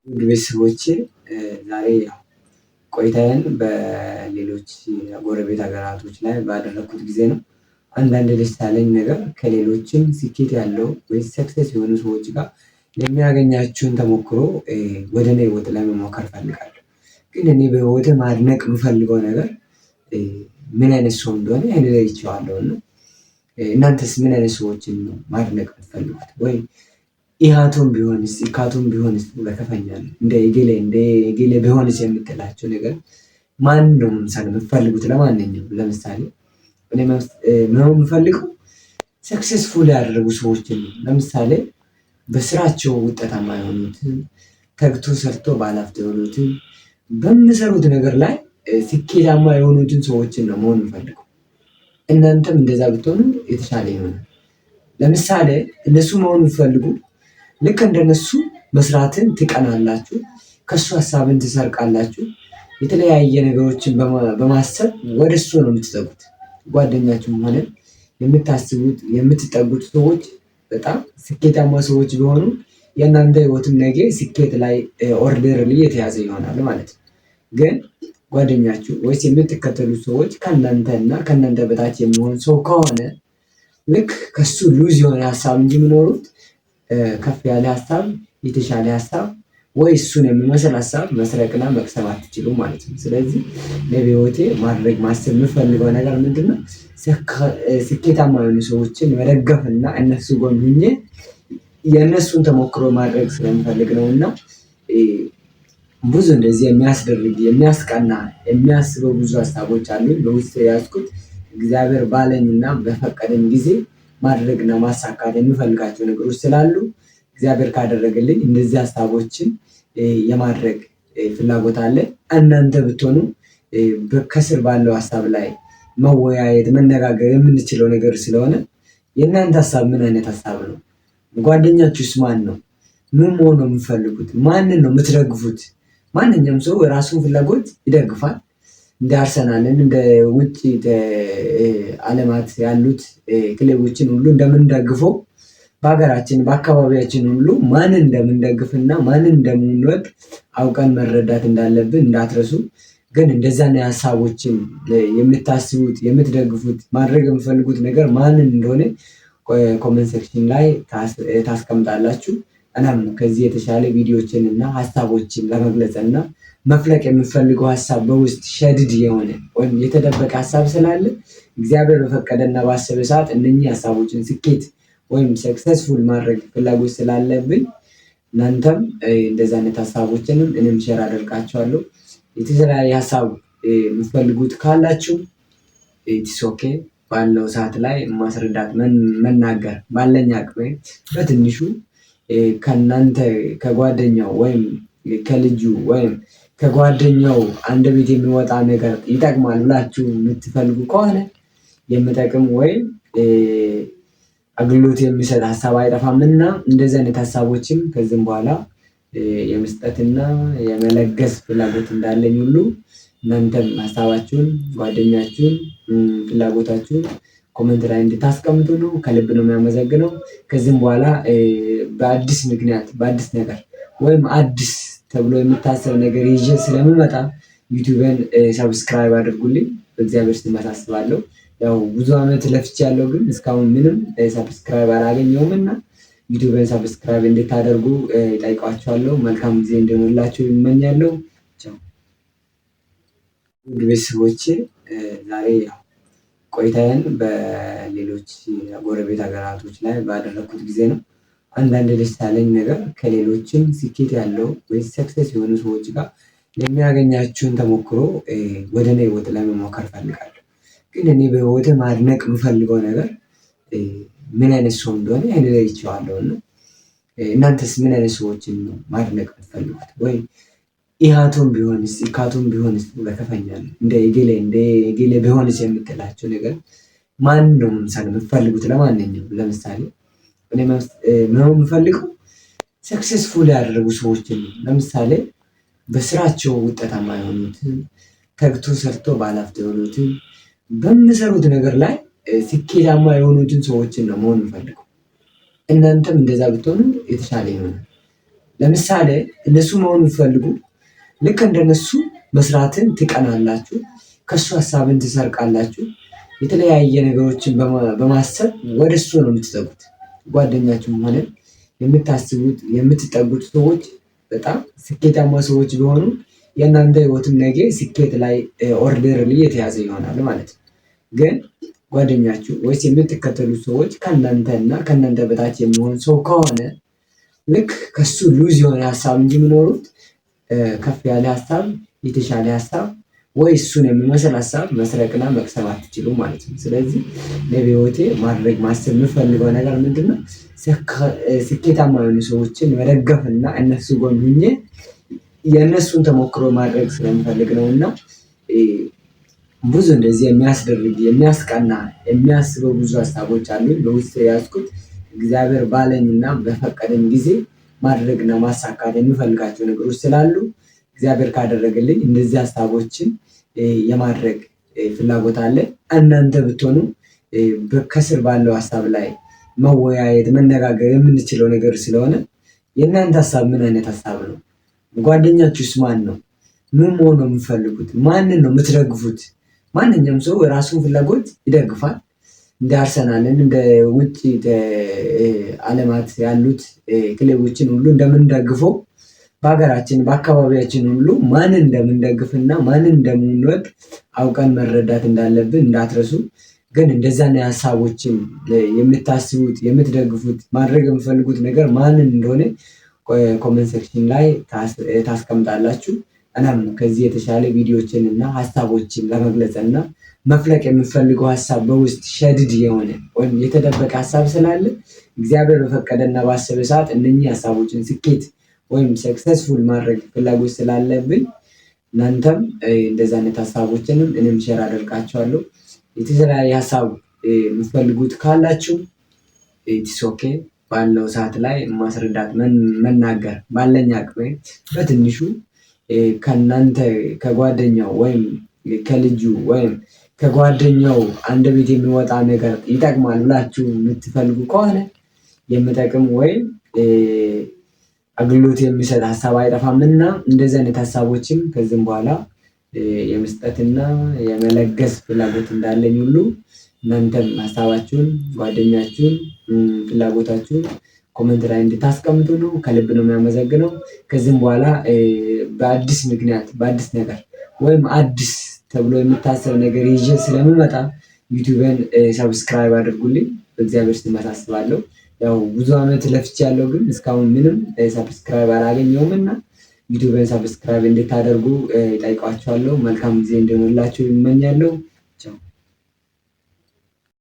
ውድ ቤተሰቦቼ ዛሬ ቆይታዬን በሌሎች የጎረቤት ሀገራቶች ላይ ባደረኩት ጊዜ ነው። አንዳንድ ደስ ያለኝ ነገር ከሌሎችም ስኬት ያለው ወይስ ሰክሰስ የሆኑ ሰዎች ጋር የሚያገኛችሁን ተሞክሮ ወደ እኔ ህይወት ላይ መሞከር እፈልጋለሁ። ግን እኔ በህይወቴ ማድነቅ የምፈልገው ነገር ምን አይነት ሰው እንደሆነ እኔ ለይቼዋለሁ እና እናንተስ ምን አይነት ሰዎችን ነው ማድነቅ የምትፈልጉት? ወይ ኢሃቱም ቢሆንስ ኢካቱም ቢሆንስ በከፈኛል እንደ ኤጌሌ ቢሆንስ የምትላቸው ነገር ማንን ነው መምሰል የምትፈልጉት? ለማንኛውም ለምሳሌ እኔ ነው የምፈልገው ሰክሰስፉል ያደረጉ ሰዎችን ነው። ለምሳሌ በስራቸው ውጤታማ የሆኑትን ተግቶ ሰርቶ ባለሀብት የሆኑትን በሚሰሩት ነገር ላይ ስኬታማ የሆኑትን ሰዎችን ነው መሆን የምፈልገው። እናንተም እንደዛ ብትሆኑ የተሻለ ይሆናል። ለምሳሌ እነሱ መሆን የምትፈልጉ ልክ እንደነሱ መስራትን ትቀናላችሁ፣ ከሱ ሀሳብን ትሰርቃላችሁ፣ የተለያየ ነገሮችን በማሰብ ወደ እሱ ነው የምትጠጉት። ጓደኛችሁም ሆነ የምታስቡት የምትጠጉት ሰዎች በጣም ስኬታማ ሰዎች ቢሆኑ የእናንተ ህይወትም ነገ ስኬት ላይ ኦርደርሊ የተያዘ ይሆናል ማለት ነው። ግን ጓደኛችሁ ወይስ የምትከተሉት ሰዎች ከእናንተ እና ከእናንተ በታች የሚሆን ሰው ከሆነ ልክ ከሱ ሉዝ የሆነ ሀሳብ እንጂ የሚኖሩት ከፍ ያለ ሀሳብ የተሻለ ሀሳብ ወይ እሱን የሚመስል ሀሳብ መስረቅና መቅሰም አትችሉም ማለት ነው። ስለዚህ በህይወቴ ማድረግ ማሰብ የምፈልገው ነገር ምንድነው? ስኬታማ የሆኑ ሰዎችን መደገፍና እነሱ ጎን ሆኜ የእነሱን ተሞክሮ ማድረግ ስለምፈልግ ነው። እና ብዙ እንደዚህ የሚያስደርግ የሚያስቀና የሚያስበው ብዙ ሀሳቦች አሉኝ በውስጤ የያዝኩት። እግዚአብሔር ባለኝና በፈቀደኝ ጊዜ ማድረግና ማሳካት የምፈልጋቸው ነገሮች ስላሉ እግዚአብሔር ካደረገልኝ እንደዚህ ሀሳቦችን የማድረግ ፍላጎት አለ። እናንተ ብትሆኑ ከስር ባለው ሀሳብ ላይ መወያየት መነጋገር የምንችለው ነገር ስለሆነ የእናንተ ሀሳብ ምን አይነት ሀሳብ ነው? ጓደኛችሁስ ማን ነው? ምን መሆን ነው የምትፈልጉት? ማንን ነው የምትደግፉት? ማንኛውም ሰው የራሱን ፍላጎት ይደግፋል። እንደ አርሰናልን እንደ ውጭ ዓለማት ያሉት ክለቦችን ሁሉ እንደምንደግፈው በሀገራችን በአካባቢያችን ሁሉ ማንን እንደምንደግፍና ማንን እንደምንወድ አውቀን መረዳት እንዳለብን እንዳትረሱ። ግን እንደዛ ነው ሀሳቦችን የምታስቡት የምትደግፉት ማድረግ የምፈልጉት ነገር ማንን እንደሆነ ኮሜንት ሴክሽን ላይ ታስቀምጣላችሁ። እናም ከዚህ የተሻለ ቪዲዮዎችን እና ሀሳቦችን ለመግለጽ እና መፍለቅ የምፈልገው ሀሳብ በውስጥ ሸድድ የሆነ ወይም የተደበቀ ሀሳብ ስላለ እግዚአብሔር በፈቀደና ባሰበ ሰዓት እነኚህ ሀሳቦችን ስኬት ወይም ሰክሰስፉል ማድረግ ፍላጎት ስላለብኝ እናንተም እንደዛ አይነት ሀሳቦችንም እኔም ሼር አደርጋችኋለሁ። የተለያየ ሀሳብ የምትፈልጉት ካላችሁ ኢትስ ኦኬ ባለው ሰዓት ላይ ማስረዳት መናገር ባለኝ አቅም በትንሹ ከእናንተ ከጓደኛው ወይም ከልጁ ወይም ከጓደኛው አንደበት የሚወጣ ነገር ይጠቅማል ብላችሁ የምትፈልጉ ከሆነ የሚጠቅም ወይም አገልግሎት የሚሰጥ ሀሳብ አይጠፋምና እንደዚህ አይነት ሀሳቦችም ከዚህም በኋላ የመስጠትና የመለገስ ፍላጎት እንዳለኝ ሁሉ እናንተም ሀሳባችሁን ጓደኛችሁን ፍላጎታችሁን ኮሜንት ላይ እንድታስቀምጡ ነው ከልብ ነው የሚያመሰግነው። ከዚህም በኋላ በአዲስ ምክንያት በአዲስ ነገር ወይም አዲስ ተብሎ የሚታሰብ ነገር ይዤ ስለምመጣ ዩቲዩብን ሰብስክራይብ አድርጉልኝ በእግዚአብሔር ስም አሳስባለሁ። ያው ብዙ አመት ለፍቻለሁ ግን እስካሁን ምንም ሰብስክራይብ አላገኘሁም እና ዩቲዩብን ሰብስክራይብ እንድታደርጉ እጠይቃችኋለሁ። መልካም ጊዜ እንዲሆንላችሁ እመኛለሁ። ቻው ውድ ቤተሰቦቼ ዛሬ ቆይታዬን በሌሎች የጎረቤት ሀገራቶች ላይ ባደረኩት ጊዜ ነው። አንዳንድ ደስ ያለኝ ነገር ከሌሎችም ስኬት ያለው ወይስ ሰክሰስ የሆኑ ሰዎች ጋር የሚያገኛችሁን ተሞክሮ ወደ እኔ ህይወት ላይ መሞከር እፈልጋለሁ። ግን እኔ በህይወቴ ማድነቅ የምፈልገው ነገር ምን አይነት ሰው እንደሆነ እኔ ለይቼዋለሁ እና እናንተስ ምን አይነት ሰዎችን ነው ማድነቅ የምትፈልጉት? ወይ ኢሃቱም ቢሆንስ ኢካቱም ቢሆንስ በከፈኛል እንደ ኤጌሌ ቢሆንስ የምትላቸው ነገር ማንን ነው መምሰል የምትፈልጉት? ለማንኛውም ለምሳሌ እኔ ነው የምፈልገው ሰክሰስፉል ያደረጉ ሰዎችን ነው። ለምሳሌ በስራቸው ውጤታማ የሆኑትን ተግቶ ሰርቶ ባለሀብት የሆኑትን በሚሰሩት ነገር ላይ ስኬታማ የሆኑትን ሰዎችን ነው መሆን የምፈልገው። እናንተም እንደዛ ብትሆኑ የተሻለ ይሆናል። ለምሳሌ እነሱ መሆን የሚፈልጉ ልክ እንደነሱ መስራትን ትቀናላችሁ፣ ከሱ ሀሳብን ትሰርቃላችሁ። የተለያየ ነገሮችን በማሰብ ወደ እሱ ነው የምትጠጉት። ጓደኛችሁም ሆነ የምታስቡት የምትጠጉት ሰዎች በጣም ስኬታማ ሰዎች ቢሆኑ የእናንተ ህይወትም ነገ ስኬት ላይ ኦርደርሊ የተያዘ ይሆናል ማለት ነው። ግን ጓደኛችሁ ወይስ የምትከተሉት ሰዎች ከእናንተ እና ከእናንተ በታች የሚሆን ሰው ከሆነ ልክ ከሱ ሉዝ የሆነ ሀሳብ እንጂ የሚኖሩት ከፍ ያለ ሀሳብ፣ የተሻለ ሀሳብ ወይ እሱን የሚመስል ሀሳብ መስረቅና መቅሰም አትችሉም ማለት ነው። ስለዚህ ለህይወቴ ማድረግ ማሰብ የምፈልገው ነገር ምንድነው? ስኬታማ የሆኑ ሰዎችን መደገፍና እነሱ ጎን ሁኜ የእነሱን ተሞክሮ ማድረግ ስለምፈልግ ነው። እና ብዙ እንደዚህ የሚያስደርግ የሚያስቀና የሚያስበው ብዙ ሀሳቦች አሉኝ በውስጥ የያዝኩት። እግዚአብሔር ባለኝና በፈቀደኝ ጊዜ ማድረግና ማሳካት የሚፈልጋቸው ነገሮች ስላሉ እግዚአብሔር ካደረገልኝ እንደዚህ ሀሳቦችን የማድረግ ፍላጎት አለ። እናንተ ብትሆኑ ከስር ባለው ሀሳብ ላይ መወያየት መነጋገር የምንችለው ነገር ስለሆነ የእናንተ ሀሳብ ምን አይነት ሀሳብ ነው? ጓደኛችሁስ ማን ነው? ምን መሆን ነው የምትፈልጉት? ማንን ነው የምትደግፉት? ማንኛውም ሰው የራሱን ፍላጎት ይደግፋል። እንደ አርሰናልን እንደ ውጭ ዓለማት ያሉት ክለቦችን ሁሉ እንደምንደግፈው በሀገራችን በአካባቢያችን ሁሉ ማንን እንደምንደግፍና ማንን እንደምንወድ አውቀን መረዳት እንዳለብን እንዳትረሱ። ግን እንደዛ ነው ሀሳቦችን የምታስቡት የምትደግፉት ማድረግ የምፈልጉት ነገር ማንን እንደሆነ ኮመንት ሴክሽን ላይ ታስቀምጣላችሁ። እናም ከዚህ የተሻለ ቪዲዮችን እና ሀሳቦችን ለመግለጽ እና መፍለቅ የምፈልገው ሀሳብ በውስጥ ሸድድ የሆነ ወይም የተደበቀ ሀሳብ ስላለ እግዚአብሔር በፈቀደና ባሰበ ሰዓት እነኚህ ሀሳቦችን ስኬት ወይም ሰክሰስፉል ማድረግ ፍላጎት ስላለብን እናንተም እንደዛ አይነት ሀሳቦችንም እኔም ሼር አደርጋቸዋለሁ። የተለያየ ሀሳብ የምትፈልጉት ካላችሁ ኢትስ ኦኬ ባለው ሰዓት ላይ ማስረዳት መናገር ባለኝ አቅም በትንሹ ከእናንተ ከጓደኛው ወይም ከልጁ ወይም ከጓደኛው አንደበት የሚወጣ ነገር ይጠቅማል ብላችሁ የምትፈልጉ ከሆነ የሚጠቅም ወይም አገልግሎት የሚሰጥ ሀሳብ አይጠፋምና እንደዚህ አይነት ሀሳቦችም ከዚህም በኋላ የመስጠትና የመለገስ ፍላጎት እንዳለኝ ሁሉ እናንተም ሀሳባችሁን ጓደኛችሁን ፍላጎታችሁን ኮመንት ላይ እንድታስቀምጡ ነው። ከልብ ነው የሚያመሰግነው። ከዚህም በኋላ በአዲስ ምክንያት በአዲስ ነገር ወይም አዲስ ተብሎ የሚታሰብ ነገር ይዤ ስለምመጣ ዩቲዩብን ሰብስክራይብ አድርጉልኝ በእግዚአብሔር ስም አሳስባለሁ። ያው ብዙ አመት ለፍቻለሁ ግን እስካሁን ምንም ሰብስክራይብ አላገኘሁም እና ዩቲዩብን ሰብስክራይብ እንድታደርጉ እጠይቃችኋለሁ። መልካም ጊዜ እንዲሆንላችሁ እመኛለሁ።